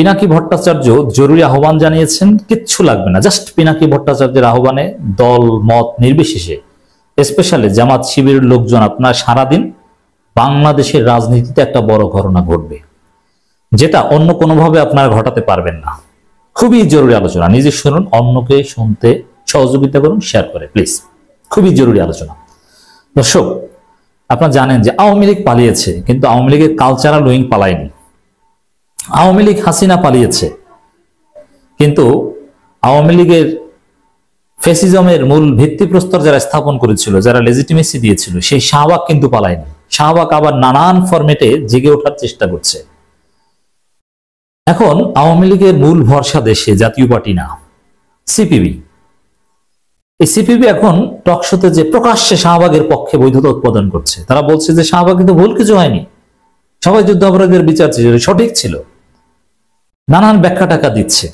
পিনাকি ভট্টাচার্য জরুরি আহ্বান জানিয়েছেন, কিচ্ছু লাগবে না, জাস্ট পিনাকি ভট্টাচার্যের আহ্বানে দল মত নির্বিশেষে স্পেশালি জামাত শিবিরের লোকজন আপনার সারাদিন বাংলাদেশের রাজনীতিতে একটা বড় ঘটনা ঘটবে, যেটা অন্য কোনোভাবে আপনারা ঘটাতে পারবেন না। খুবই জরুরি আলোচনা, নিজে শুনুন, অন্যকে শুনতে সহযোগিতা করুন, শেয়ার করে প্লিজ। খুবই জরুরি আলোচনা। দর্শক, আপনারা জানেন যে আওয়ামী লীগ পালিয়েছে, কিন্তু আওয়ামী লীগের কালচারাল উইং পালায়নি। আওয়ামী লীগ হাসিনা পালিয়েছে, কিন্তু আওয়ামী লীগের ফ্যাসিজমের মূল ভিত্তিপ্রস্তর যারা স্থাপন করেছিল, যারা লেজিটিমেসি দিয়েছিল, সেই শাহবাগ কিন্তু পালায়নি। শাহবাগ আবার নানান ফরম্যাটে জেগে ওঠার চেষ্টা করছে। এখন আওয়ামী লীগের মূল ভরসা দেশে জাতীয় পার্টি না, সিপিবি। এই সিপিবি এখন টকশোতে যে প্রকাশ্যে শাহবাগের পক্ষে বৈধতা উৎপাদন করছে, তারা বলছে যে শাহবাগ কিন্তু ভুল কিছু হয়নি, সবাই যুদ্ধাপরাধীদের বিচার ছিল, সঠিক ছিল, নানান ব্যাখ্যা টাকা দিচ্ছে।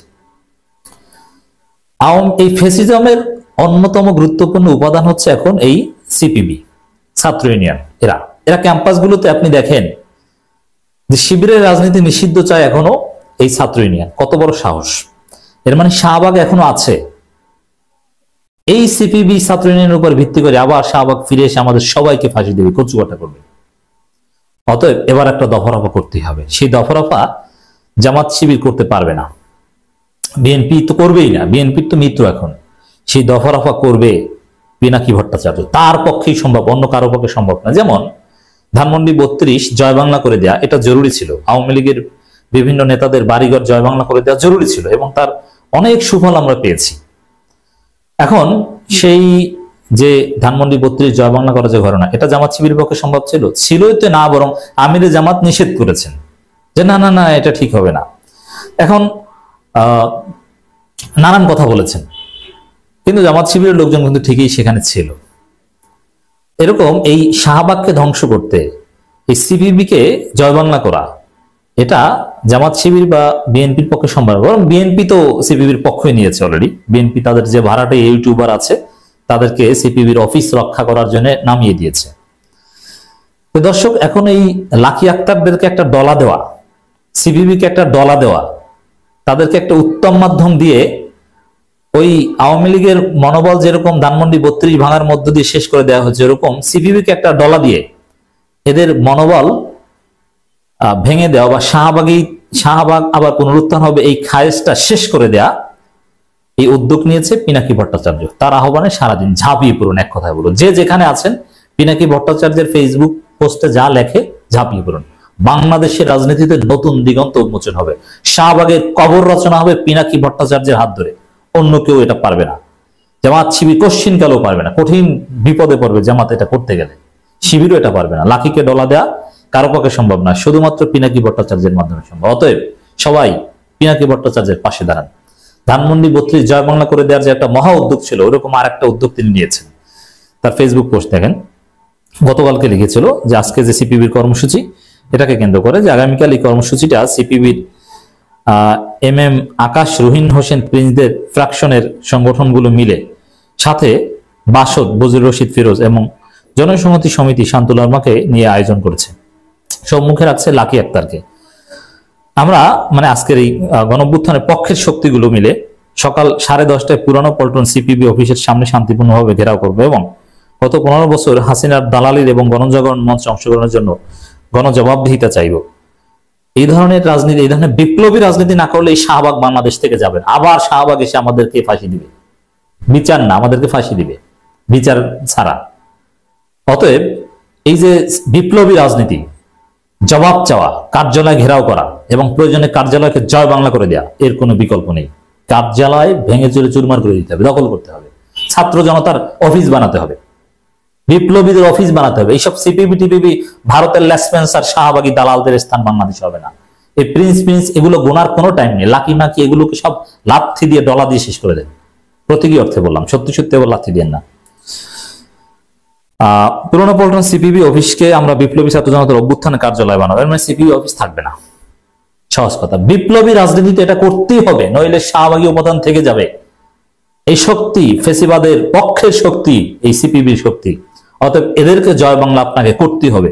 এই ফ্যাসিজমের অন্যতম গুরুত্বপূর্ণ উপাদান হচ্ছে এখন এই সিপিবি, ছাত্র ইউনিয়ন। এরা ক্যাম্পাসগুলোতে আপনি দেখেন যে শিবিরের রাজনীতি নিষিদ্ধ চায় এখনো এই ছাত্র ইউনিয়ন। কত বড় সাহস! এর মানে শাহবাগ এখনো আছে। এই সিপিবি ছাত্র ইউনিয়নের উপর ভিত্তি করে আবার শাহবাগ ফিরে এসে আমাদের সবাইকে ফাঁসি দেবে, কচুকাটা করবে। অতএব এবার একটা দফারফা করতে হবে। সেই দফারফা জামাত শিবির করতে পারবে না, বিএনপি তো করবেই না, বিএনপির তো মিত্র এখন। সেই দফারফা করবে পিনাকি ভট্টাচার্য, তার পক্ষেই সম্ভব, অন্য কারো পক্ষে সম্ভব না। যেমন ধানমন্ডি 32 জয় বাংলা করে দেয়া, এটা জরুরি ছিল। আওয়ামী লীগের বিভিন্ন নেতাদের বাড়িঘর জয় বাংলা করে দেওয়া জরুরি ছিল, এবং তার অনেক সুফল আমরা পেয়েছি। এখন সেই যে ধানমন্ডি 32 জয় বাংলা করা যে ঘটনা, এটা জামাত শিবিরের পক্ষে সম্ভব ছিল? ছিলই তো না, বরং আমিরে জামাত নিষেধ করেছেন যে না না না, এটা ঠিক হবে না। এখন নানান কথা বলেছেন, কিন্তু জামাত শিবিরের লোকজন কিন্তু ঠিকই সেখানে ছিল। এরকম এই শাহবাগকে ধ্বংস করতে, এই সিপিবি কে জয় বাংলা করা, এটা জামাত শিবির বা বিএনপির পক্ষে সম্ভব। বরং বিএনপি তো সিপিবির পক্ষই নিয়েছে অলরেডি। বিএনপি তাদের যে ভাড়াটে ইউটিউবার আছে তাদেরকে সিপিবির অফিস রক্ষা করার জন্য নামিয়ে দিয়েছে। তো দর্শক, এখন এই লাকি আক্তারদেরকে একটা ডলা দেওয়া, সিপিবিকে একটা ডলা দেওয়া, তাদেরকে একটা উত্তম মাধ্যম দিয়ে ওই আওয়ামী লীগের মনোবল যেরকম ধানমন্ডি 32 ভাঙার মধ্য দিয়ে শেষ করে দেওয়া হচ্ছে, এরকম সিপিবিকে একটা ডলা দিয়ে এদের মনোবল ভেঙে দেওয়া বা শাহবাগ আবার পুনরুত্থান হবে, এই খায়েশটা শেষ করে দেয়া, এই উদ্যোগ নিয়েছে পিনাকি ভট্টাচার্য। তার আহ্বানে সারাদিন ঝাঁপিয়ে পড়ুন। এক কথায় বলুন, যে যেখানে আছেন পিনাকি ভট্টাচার্যের ফেসবুক পোস্টে যা লেখে ঝাঁপিয়ে পড়ুন। বাংলাদেশের রাজনীতিতে নতুন দিগন্ত উন্মোচন হবে। শাহবাগের কবর রচনা হবে পিনাকি ভট্টাচার্যের হাত ধরে, অন্য কেউ এটা পারবে না। জামাত শিবির কোশ্চিন কালেও পারবে না, কঠিন বিপদে পড়বে জামাত এটা করতে গেলে। শিবিরও এটা পারবে না। লাকিকে ডলা দেয়া কারো পক্ষে সম্ভব না, শুধুমাত্র পিনাকি ভট্টাচার্যের মাধ্যমে সম্ভব। অতএব সবাই পিনাকি ভট্টাচার্যের পাশে দাঁড়ান। ধানমন্ডি 32 জয় বাংলা করে দেওয়ার যে একটা মহা উদ্যোগ ছিল, ওরকম আর একটা উদ্যোগ তিনি নিয়েছেন। তার ফেসবুক পোস্ট দেখেন, গতকালকে লিখেছিল যে আজকে যে সিপিবির কর্মসূচি, এটাকে কেন্দ্র করে যে আগামীকাল এই কর্মসূচিটা সিপিবির আকাশ, রুহিন হোসেন প্রিন্সদের ফ্র্যাকশনের সংগঠনগুলো মিলে, সাথে বাসদ, বজরুল রশিদ ফিরোজ এবং জনসংহতি সমিতি শান্তুল আরমাকে নিয়ে আয়োজন করেছে। সম্মুখে রাখছে লাকি আক্তারকে। আমরা আজকের এই গণঅভ্যুত্থানের পক্ষের শক্তিগুলো মিলে সকাল 10:30টায় পুরানো পল্টন সিপিবি অফিসের সামনে শান্তিপূর্ণভাবে ঘেরাও করবে এবং গত 15 বছর হাসিনার দালালির এবং গণজাগরণ মঞ্চে অংশগ্রহণের জন্য গণজবাবদিহিতা চাইব। এই ধরনের রাজনীতি, এই ধরনের বিপ্লবী রাজনীতি না করলে এই শাহবাগ বাংলাদেশ থেকে যাবে। আবার শাহবাগ এসে আমাদেরকে ফাঁসি দিবে, বিচার না, আমাদেরকে ফাঁসি দিবে, বিচার ছাড়া। অতএব এই যে বিপ্লবী রাজনীতি, জবাব চাওয়া, কার্যালয় ঘেরাও করা এবং প্রয়োজনে কার্যালয়কে জয় বাংলা করে দেয়া, এর কোনো বিকল্প নেই। কার্যালয় ভেঙে চুরে চুরমার করে দিতে হবে, দখল করতে হবে, ছাত্র জনতার অফিস বানাতে হবে, বিপ্লবীদের অফিস বানাতে হবে। এইসব সিপিবি টিপিবি ভারতের লেসপেন্সার শাহবাগী দালালদের স্থান বাংলাদেশ হবে না। এই প্রিন্স এগুলো গোনার কোনো টাইম নেই। লাকি নাকি এগুলোকে সব লাথি দিয়ে, ডলা দিয়ে শেষ করে দেন। প্রতীকী অর্থে বললাম, সত্যি সত্যি আবার লাথি দেন না। পুরনো পল্টন সিপিবি অফিসকে আমরা বিপ্লবী ছাত্র জনতার অভ্যুত্থানের কার্যালয় বানাবো, এর মানে সিপিবি অফিস থাকবে না। সহজ কথা, বিপ্লবী রাজনীতিতে এটা করতেই হবে, নইলে শাহবাগী উপাদান থেকে যাবে। এই শক্তি ফেসিবাদের পক্ষের শক্তি, এই সিপিবির শক্তি। অতএব এদেরকে জয় বাংলা আপনাকে করতেই হবে,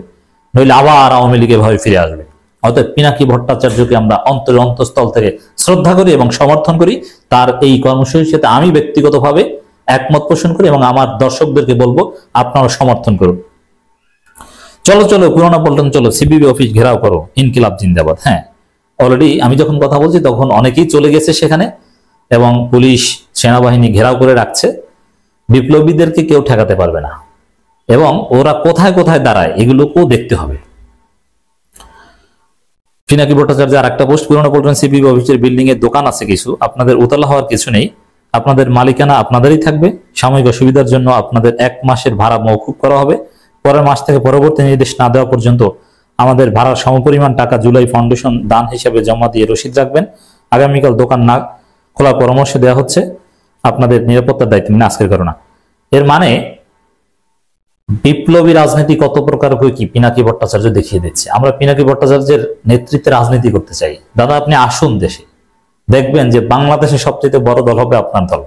নইলে আবার আওয়ামী লীগ এভাবে ফিরে আসবে। অতএব পিনাকি ভট্টাচার্যকে আমরা অন্তরের অন্তঃস্থল থেকে শ্রদ্ধা করি এবং সমর্থন করি। তার এই কর্মসূচির সাথে আমি ব্যক্তিগতভাবে একমত পোষণ করি এবং আমার দর্শকদেরকে বলবো আপনারা সমর্থন করুন। চলো চলো পুরোনো পল্টন চলো, সিপিবি অফিস ঘেরাও করো, ইনকিলাব জিন্দাবাদ। হ্যাঁ, অলরেডি আমি যখন কথা বলছি তখন অনেকেই চলে গেছে সেখানে এবং পুলিশ সেনাবাহিনী ঘেরাও করে রাখছে। বিপ্লবীদেরকে কেউ ঠেকাতে পারবে না এবং ওরা কোথায় কোথায় দাঁড়ায় এগুলোকেও দেখতে হবে। পিনাকি ভট্টাচার্য আর একটা পোস্ট, পুরোনো পল্টন সিপিবি অফিসের বিল্ডিং এর দোকান আছে কিছু, আপনাদের উতলা হওয়ার কিছু নেই, আপনাদের মালিকানা আপনাদেরই থাকবে। সাময়িক অসুবিধার জন্য আপনাদের 1 মাসের ভাড়া মওকুফ করা হবে। পরের মাস থেকে পরবর্তী নির্দেশ না দেওয়া পর্যন্ত আমাদের ভাড়ার সমপরিমাণ টাকা জুলাই ফাউন্ডেশন দান হিসেবে জমা দিয়ে রসিদ রাখবেন। আগামীকাল দোকান না খোলার পরামর্শ দেওয়া হচ্ছে, আপনাদের নিরাপত্তার দায়িত্ব নিন, আজকের ঘটনা। এর মানে বিপ্লবী রাজনীতি কত প্রকার কি পিনাকি ভট্টাচার্য দেখিয়ে দিচ্ছে। আমরা পিনাকি ভট্টাচার্যের নেতৃত্বে রাজনীতি করতে চাই। দাদা আপনি আসুন দেশে, দেখবেন যে বাংলাদেশের সবচেয়ে বড় দল হবে আপনার দল।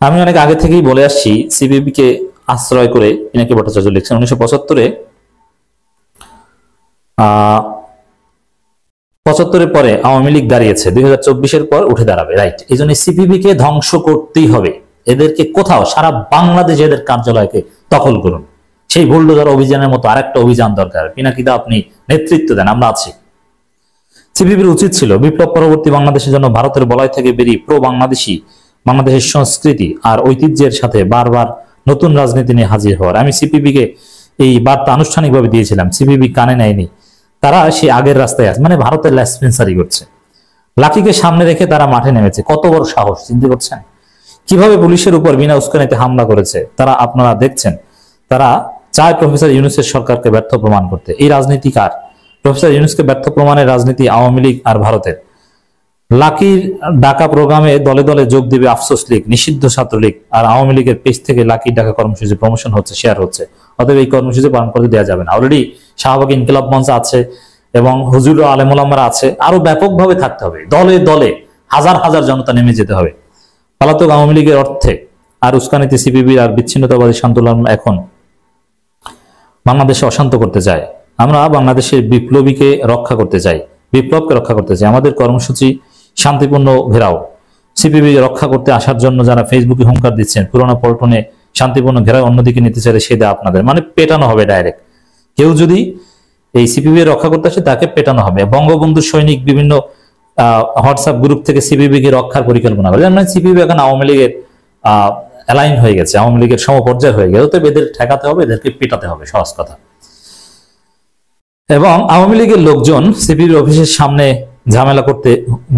আমি অনেক আগে থেকেই বলে আসছি, সিপিবি কে আশ্রয় করে পিনাকি ভট্টাচার্য লিখছেন 1975-এ 75-এর পরে আওয়ামী লীগ দাঁড়িয়েছে, 2024-এর পর উঠে দাঁড়াবে, রাইট। এই জন্য সিপিবি কে ধ্বংস করতেই হবে। এদেরকে কোথাও সারা বাংলাদেশে এদের কার্যালয়কে দখল করুন। সেই বুলডোজার অভিযানের মতো আরেকটা অভিযান দরকার। পিনাকিদা আপনি নেতৃত্ব দেন, আমরা আছি। সিপিবির উচিত ছিল বিপ্লব পরবর্তী বাংলাদেশের জন্য ভারতের বলয় থেকে বেরিয়ে প্রো বাংলাদেশি বাংলাদেশের সংস্কৃতি আর ঐতিহ্যের সাথে বারবার নতুন রাজনীতি নিয়ে হাজির হওয়ার। আমি সিপিবি কে এই বার্তা আনুষ্ঠানিকভাবে দিয়েছিলাম, সিপিবি কানে নেয়নি। তারা সেই আগের রাস্তায় আছে, মানে ভারতের লেসপেন্সারি করছে। লাঠিকে সামনে রেখে তারা মাঠে নেমেছে। কত বড় সাহস চিন্তা করছেন? কিভাবে পুলিশের উপর বিনা উস্কানিতে হামলা করেছে তারা, আপনারা দেখছেন। তারা চায় প্রফেসর ইউনূসের সরকারকে ব্যর্থ প্রমাণ করতে। এই রাজনীতি কার? প্রফেসর ইউনূসকে ব্যর্থ প্রমাণের রাজনীতি আওয়ামী লীগ আর ভারতের। লাকির ডাকা প্রোগ্রামে দলে দলে যোগ দিবে আফসোস লীগ, নিষিদ্ধ ছাত্রলীগ আর আওয়ামী লীগের পেজ থেকে লাকির ডাকা কর্মসূচি প্রমোশন হচ্ছে, শেয়ার হচ্ছে। অতএব এই কর্মসূচি পালন করতে দেওয়া যাবে না। অলরেডি শাহবাগ ইনকিলাব মঞ্চ আছে এবং হুজুর আলেম ওলামারা আছে। আরো ব্যাপকভাবে থাকতে হবে, দলে দলে হাজার হাজার জনতা নেমে যেতে হবে। পলাতক আওয়ামী লীগের অর্থে আর উস্কানিতে সিপিবি আর বিচ্ছিন্নতাবাদী শান্তলাল এখন বাংলাদেশে অশান্ত করতে চায়। আমরা বাংলাদেশের বিপ্লবীকে রক্ষা করতে চাই, বিপ্লবকে রক্ষা করতে চাই। আমাদের কর্মসূচি শান্তিপূর্ণ ঘেরাও। সিপিবি রক্ষা করতে আসার জন্য যারা ফেসবুকে হুঙ্কার দিচ্ছেন, পুরোনো পল্টনে শান্তিপূর্ণ ঘেরাও অন্যদিকে নিতে চাইলে সেটা আপনাদের, মানে পেটানো হবে ডাইরেক্ট। কেউ যদি এই সিপিবি রক্ষা করতে আসে তাকে পেটানো হবে। বঙ্গবন্ধু সৈনিক বিভিন্ন হোয়াটসঅ্যাপ গ্রুপ থেকে সিপিবি কে রক্ষার পরিকল্পনা করে। মানে সিপিবি এখন আওয়ামী লীগের অ্যালাইন হয়ে গেছে, আওয়ামী লীগের সমপর্যায় হয়ে গেছে। তবে এদের ঠেকাতে হবে, এদেরকে পেটাতে হবে, সহজ কথা। এবং আওয়ামী লীগের লোকজন সিপিবি অফিসের সামনে ঝামেলা করতে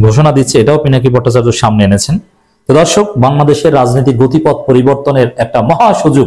ঘোষণা দিচ্ছে, এটাও পিনাকি ভট্টাচার্য সামনে এনেছেন। তো দর্শক, বাংলাদেশের রাজনীতির গতিপথ পরিবর্তনের একটা মহা সুযোগ